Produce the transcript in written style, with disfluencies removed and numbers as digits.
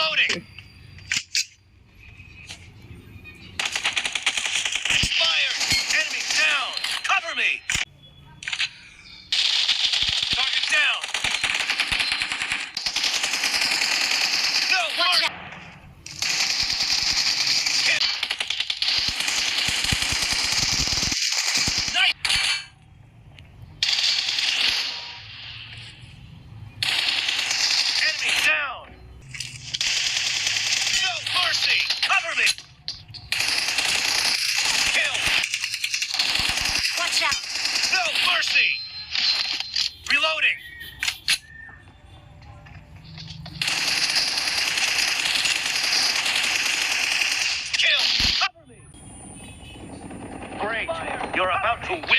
Reloading. Expired. Enemy down. Cover me. Target down. No, Watch mark. out! Hit. Nice. Enemy down. No mercy. Cover me. Kill. Watch out! No mercy. Reloading. Kill. Cover me. Great. You're about to win.